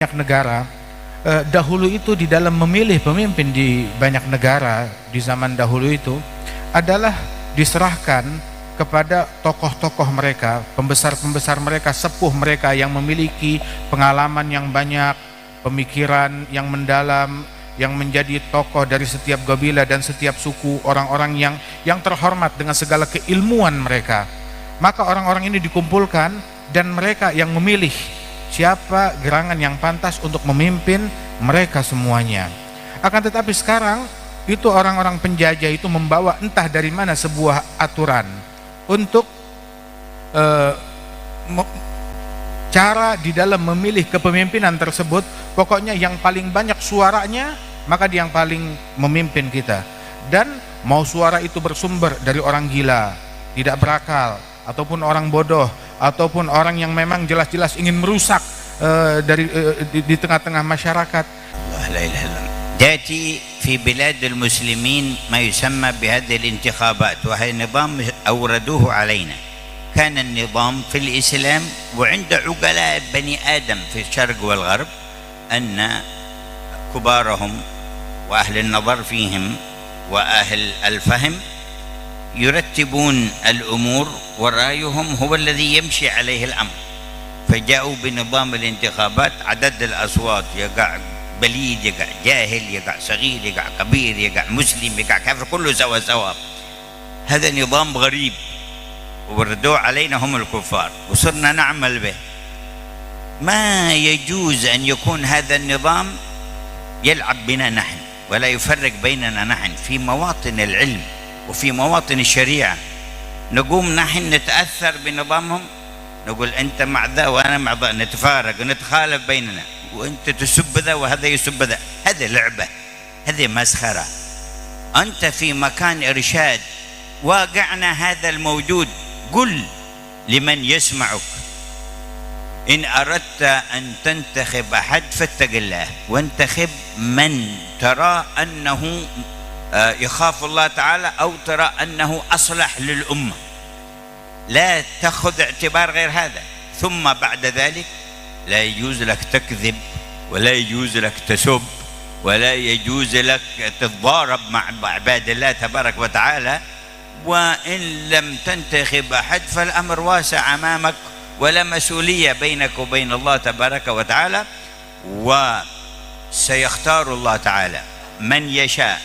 Banyak negara dahulu itu di dalam memilih pemimpin di banyak negara di zaman dahulu itu adalah diserahkan kepada tokoh-tokoh mereka, pembesar-pembesar mereka, sepuh mereka yang memiliki pengalaman yang banyak, pemikiran yang mendalam, yang menjadi tokoh dari setiap kabilah dan setiap suku, orang-orang yang terhormat dengan segala keilmuan mereka. Maka orang-orang ini dikumpulkan dan mereka yang memilih siapa gerangan yang pantas untuk memimpin mereka semuanya. Akan tetapi sekarang itu orang-orang penjajah itu membawa entah dari mana sebuah aturan untuk cara di dalam memilih kepemimpinan tersebut. Pokoknya yang paling banyak suaranya maka dia yang paling memimpin kita, dan mau suara itu bersumber dari orang gila, tidak berakal, ataupun orang bodoh, ataupun orang yang memang jelas-jelas ingin merusak di tengah-tengah masyarakat. يأتي في بلاد المسلمين ما يسمى بهذه الانتخابات، وهي نظام أوردوه علينا. كان النظام في الإسلام وعند عقلاء بني آدم في الشرق والغرب أن كبارهم وأهل النظر فيهم وأهل الفهم يرتبون الأمور، ورأيهم هو الذي يمشي عليه الأمر. فجاءوا بنظام الانتخابات، عدد الأصوات يقع بليد، يقع جاهل، يقع صغير، يقع كبير، يقع مسلم، يقع كافر، كله سوا سوا. هذا نظام غريب وردوه علينا هم الكفار وصرنا نعمل به. ما يجوز أن يكون هذا النظام يلعب بنا نحن ولا يفرق بيننا نحن في مواطن العلم وفي مواطن الشريعة. نقوم نحن نتأثر بنظامهم، نقول أنت مع ذا وأنا مع ذا، نتفارق ونتخالف بيننا، وأنت تسب ذا وهذا يسب ذا. هذه لعبة، هذه مسخرة. أنت في مكان إرشاد، واقعنا هذا الموجود، قل لمن يسمعك إن أردت أن تنتخب أحد فاتق الله، وانتخب من ترى أنه يخاف الله تعالى أو ترى أنه أصلح للأمة، لا تأخذ اعتبار غير هذا. ثم بعد ذلك لا يجوز لك تكذب، ولا يجوز لك تسب، ولا يجوز لك تتضارب مع عباد الله تبارك وتعالى. وإن لم تنتخب أحد فالأمر واسع أمامك، ولا مسؤولية بينك وبين الله تبارك وتعالى، وسيختار الله تعالى من يشاء.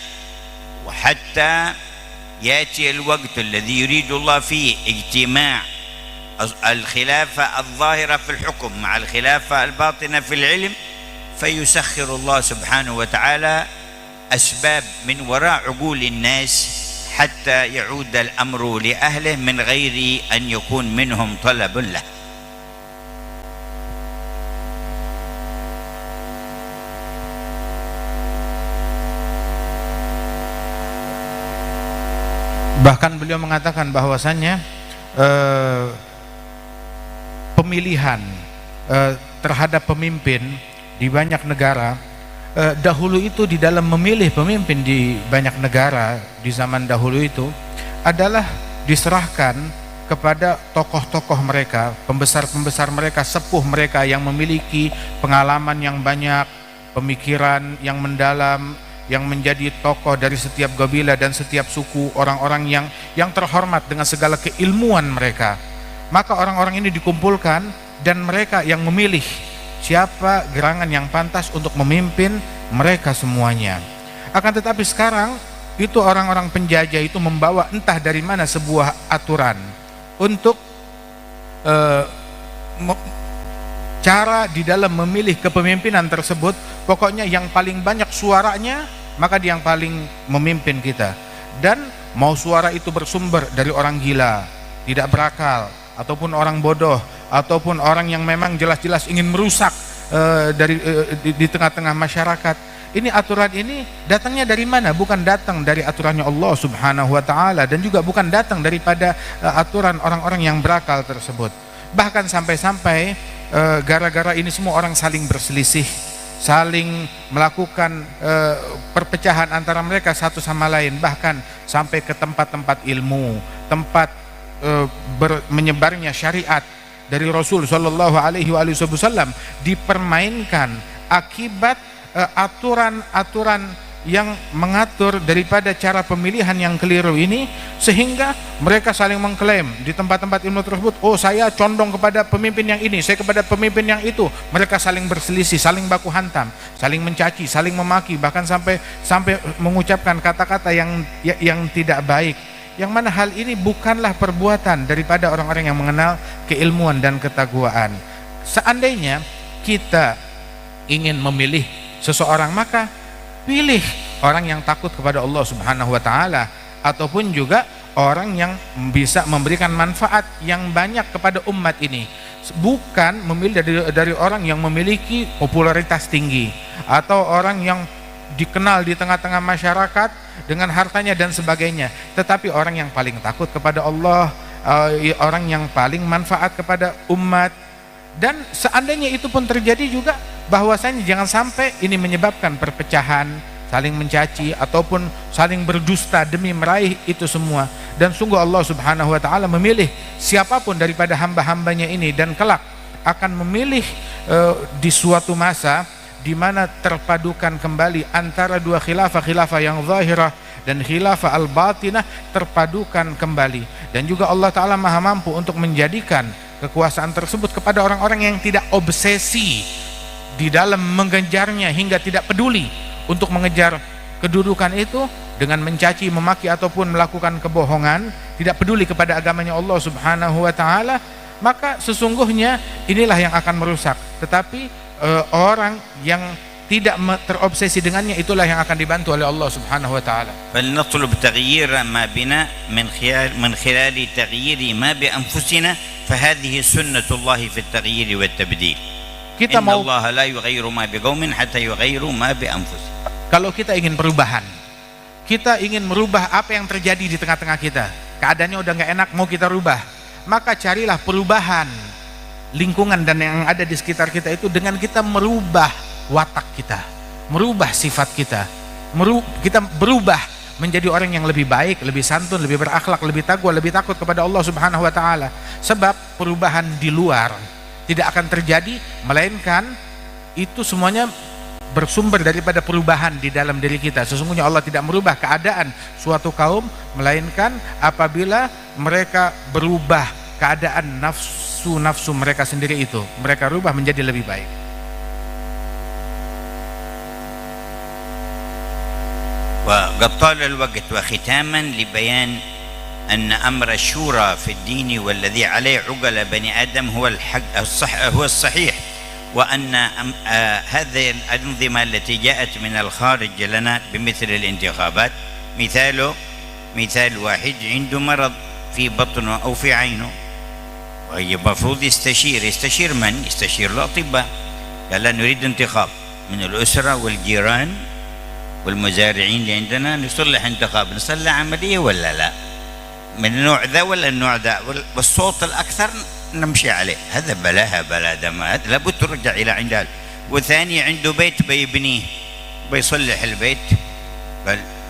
وحتى يأتي الوقت الذي يريد الله فيه اجتماع الخلافة الظاهرة في الحكم مع الخلافة الباطنة في العلم، فيسخر الله سبحانه وتعالى أسباب من وراء عقول الناس حتى يعود الأمر لأهله من غير أن يكون منهم طلب له. Bahkan beliau mengatakan bahwasannya pemilihan terhadap pemimpin di banyak negara dahulu itu di dalam memilih pemimpin di banyak negara di zaman dahulu itu adalah diserahkan kepada tokoh-tokoh mereka, pembesar-pembesar mereka, sepuh mereka yang memiliki pengalaman yang banyak, pemikiran yang mendalam, yang menjadi tokoh dari setiap kabilah dan setiap suku, orang-orang yang terhormat dengan segala keilmuan mereka. Maka orang-orang ini dikumpulkan dan mereka yang memilih siapa gerangan yang pantas untuk memimpin mereka semuanya. Akan tetapi sekarang itu orang-orang penjajah itu membawa entah dari mana sebuah aturan untuk cara di dalam memilih kepemimpinan tersebut. Pokoknya yang paling banyak suaranya maka dia yang paling memimpin kita, dan mau suara itu bersumber dari orang gila, tidak berakal, ataupun orang bodoh, ataupun orang yang memang jelas-jelas ingin merusak di tengah-tengah masyarakat. Ini aturan ini datangnya dari mana? Bukan datang dari aturannya Allah Subhanahu wa Ta'ala, dan juga bukan datang daripada aturan orang-orang yang berakal tersebut. Bahkan sampai-sampai gara-gara ini semua orang saling berselisih, saling melakukan perpecahan antara mereka satu sama lain, bahkan sampai ke tempat-tempat ilmu, tempat menyebarnya syariat dari Rasul Shallallahu Alaihi Wasallam dipermainkan akibat aturan-aturan yang mengatur daripada cara pemilihan yang keliru ini, sehingga mereka saling mengklaim di tempat-tempat ilmu tersebut, oh saya condong kepada pemimpin yang ini, saya kepada pemimpin yang itu. Mereka saling berselisih, saling baku hantam, saling mencaci, saling memaki, bahkan sampai mengucapkan kata-kata yang tidak baik, yang mana hal ini bukanlah perbuatan daripada orang-orang yang mengenal keilmuan dan ketakwaan. Seandainya kita ingin memilih seseorang, maka pilih orang yang takut kepada Allah Subhanahu wa taala, ataupun juga orang yang bisa memberikan manfaat yang banyak kepada umat ini. Bukan memilih dari orang yang memiliki popularitas tinggi atau orang yang dikenal di tengah-tengah masyarakat dengan hartanya dan sebagainya, tetapi orang yang paling takut kepada Allah, orang yang paling manfaat kepada umat. Dan seandainya itu pun terjadi juga, bahwasanya jangan sampai ini menyebabkan perpecahan, saling mencaci ataupun saling berdusta demi meraih itu semua. Dan sungguh Allah Subhanahu wa taala memilih siapapun daripada hamba-hambanya ini, dan kelak akan memilih di suatu masa di mana terpadukan kembali antara dua khilafah yang zahirah dan khilafah al-batinah, terpadukan kembali. Dan juga Allah taala maha mampu untuk menjadikan kekuasaan tersebut kepada orang-orang yang tidak obsesi di dalam mengejarnya, hingga tidak peduli untuk mengejar kedudukan itu dengan mencaci, memaki ataupun melakukan kebohongan, tidak peduli kepada agamanya Allah Subhanahu wa taala. Maka sesungguhnya inilah yang akan merusak. Tetapi orang yang tidak terobsesi dengannya, itulah yang akan dibantu oleh Allah Subhanahu wa taala. فلنطلب تغيير ما بنا من خلال تغيير ما بأنفسنا فهذه سنة الله في التغيير والتبديل. إن الله لا يغير ما بقوم حتى يغيروا ما بأنفسهم. Kalau kita ingin perubahan, kita ingin merubah apa yang terjadi di tengah-tengah kita, keadaannya udah nggak enak, mau kita rubah, maka carilah perubahan lingkungan dan yang ada di sekitar kita itu dengan kita merubah watak kita, merubah sifat kita, kita berubah menjadi orang yang lebih baik, lebih santun, lebih berakhlak, lebih takwa, lebih takut kepada Allah Subhanahu wa taala. Sebab perubahan di luar tidak akan terjadi, melainkan itu semuanya bersumber daripada perubahan di dalam diri kita. Sesungguhnya Allah tidak merubah keadaan suatu kaum, melainkan apabila mereka berubah keadaan nafsu mereka sendiri itu, mereka rubah menjadi lebih baik. وقد طال الوقت، وختاما لبيان أن أمر الشورى في الدين والذي عليه عقل بني آدم هو الصحيح، وأن هذه الأنظمة التي جاءت من الخارج لنا بمثل الانتخابات، مثال واحد عنده مرض في بطنه أو في عينه، المفروض يستشير من؟ يستشير الأطباء. قال نريد انتخاب من الأسرة والجيران والمزارعين اللي عندنا، نصلح انتخاب، نصلح عملية ولا لا، من النوع ذا ولا النوع ذا، والصوت الأكثر نمشي عليه. هذا بلا دمات، لابد ترجع إلى عندها. وثاني عنده بيت بيبنيه، بيصلح البيت،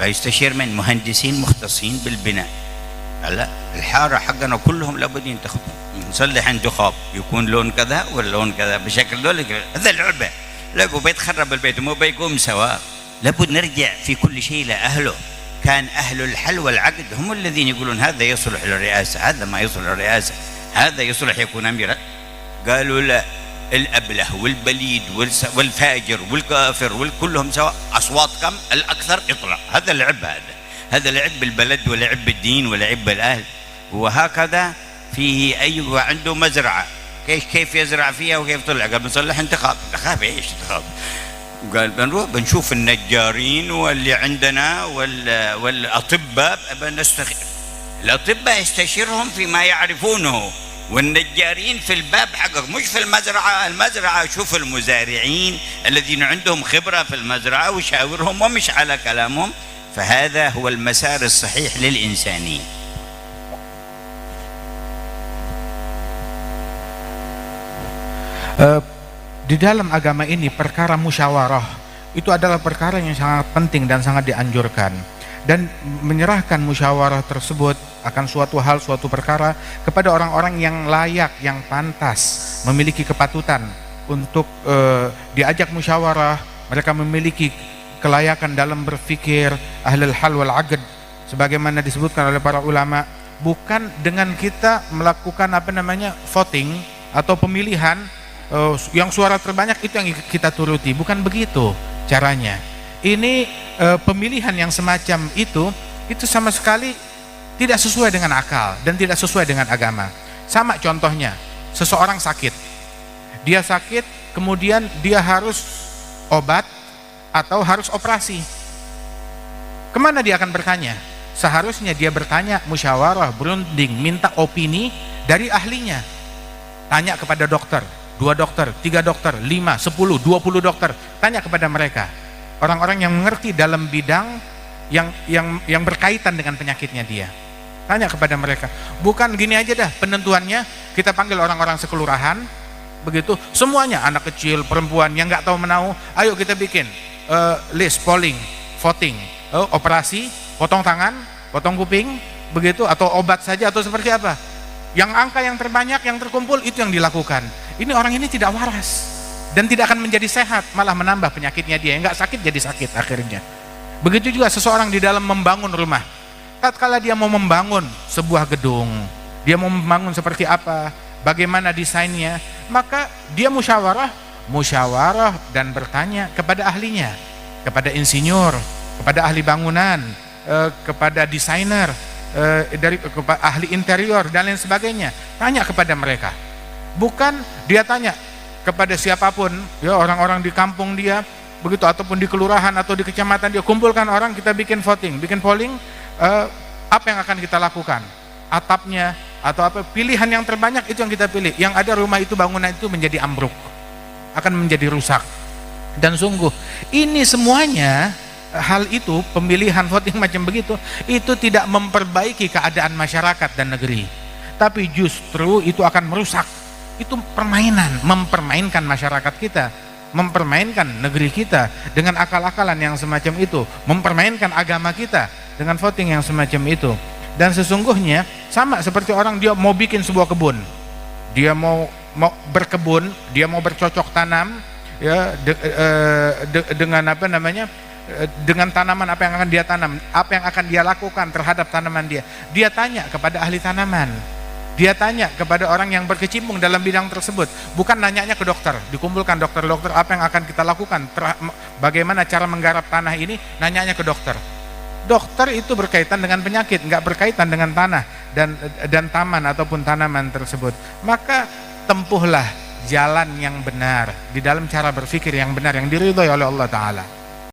بيستشير من مهندسين مختصين بالبناء. لا، الحارة حقنا كلهم لابد ينتخبون، نصلح انتخاب يكون لون كذا واللون كذا بشكل دول. هذا العبة، لابد بيتخرب البيت مو بيقوم سواء. لابد نرجع في كل شيء لأهله. كان أهل الحل والعقد هم الذين يقولون هذا يصلح للرئاسة، هذا ما يصلح للرئاسة، هذا يصلح يكون أميرا. قالوا لا، الأبله والبليد والفاجر والكافر كلهم سواء، أصوات كم الأكثر يطلع. هذا العب، هذا لعب بالبلد ولعب بالدين ولعب بالأهل. وهكذا فيه أي عنده مزرعة، كيف يزرع فيها وكيف طلع؟ قال بنصلح انتخاب. انتخاب ايش انتخاب؟ قال بنروح بنشوف النجارين واللي عندنا والاطباء، الاطباء يستشيرهم فيما يعرفونه، والنجارين في الباب حقك مش في المزرعه شوف المزارعين الذين عندهم خبره في المزرعه وشاورهم ومش على كلامهم. فهذا هو المسار الصحيح للإنسانية. Di dalam agama ini perkara musyawarah itu adalah perkara yang sangat penting dan sangat dianjurkan. dan menyerahkan musyawarah tersebut akan suatu hal, suatu perkara kepada orang-orang yang layak, yang pantas, memiliki kepatutan untuk diajak musyawarah. Mereka memiliki kelayakan dalam berfikir, ahlul hal wal aqd, sebagaimana disebutkan oleh para ulama. Bukan dengan kita melakukan voting atau pemilihan yang suara terbanyak itu yang kita turuti, bukan begitu caranya. Ini pemilihan yang semacam itu sama sekali tidak sesuai dengan akal dan tidak sesuai dengan agama. Sama contohnya, seseorang sakit, dia sakit, kemudian dia harus obat atau harus operasi. Kemana dia akan bertanya? Seharusnya dia bertanya, musyawarah, berunding, minta opini dari ahlinya. Tanya kepada dokter, 2 dokter, 3 dokter, 5, 10, 20 dokter. Tanya kepada mereka, orang-orang yang mengerti dalam bidang yang berkaitan dengan penyakitnya dia. Tanya kepada mereka. Bukan gini aja dah penentuannya, kita panggil orang-orang sekelurahan, begitu, semuanya, anak kecil, perempuan yang nggak tahu menahu, ayo kita bikin list, polling, voting, operasi, potong tangan, potong kuping, begitu, atau obat saja, atau seperti apa. Yang angka yang terbanyak, yang terkumpul, itu yang dilakukan. Ini orang ini tidak waras dan tidak akan menjadi sehat, malah menambah penyakitnya dia. Yang nggak sakit jadi sakit akhirnya. Begitu juga seseorang di dalam membangun rumah. Tatkala dia mau membangun sebuah gedung, dia mau membangun seperti apa, bagaimana desainnya, maka dia musyawarah dan bertanya kepada ahlinya, kepada insinyur, kepada ahli bangunan, kepada desainer, kepada ahli interior dan lain sebagainya. Tanya kepada mereka. Bukan dia tanya kepada siapapun, ya, orang-orang di kampung dia, begitu, ataupun di kelurahan atau di kecamatan dia, kumpulkan orang, kita bikin voting, bikin polling, apa yang akan kita lakukan, atapnya atau apa, pilihan yang terbanyak itu yang kita pilih. Yang ada rumah itu, bangunan itu menjadi ambruk, akan menjadi rusak. Dan sungguh ini semuanya, hal itu, pemilihan voting macam begitu, itu tidak memperbaiki keadaan masyarakat dan negeri, tapi justru itu akan merusak. Itu permainan, mempermainkan masyarakat kita, mempermainkan negeri kita dengan akal-akalan yang semacam itu, mempermainkan agama kita dengan voting yang semacam itu. Dan sesungguhnya sama seperti orang dia mau bikin sebuah kebun, dia mau berkebun, dia mau bercocok tanam, ya, dengan dengan tanaman apa yang akan dia tanam, apa yang akan dia lakukan terhadap tanaman dia. Dia tanya kepada ahli tanaman, dia tanya kepada orang yang berkecimpung dalam bidang tersebut. Bukan nanyanya ke dokter, dikumpulkan dokter-dokter, apa yang akan kita lakukan, bagaimana cara menggarap tanah ini, nanyanya ke dokter. Dokter itu berkaitan dengan penyakit, nggak berkaitan dengan tanah dan taman ataupun tanaman tersebut. Maka tempuhlah jalan yang benar di dalam cara berpikir yang benar, yang diridhoi oleh Allah Ta'ala.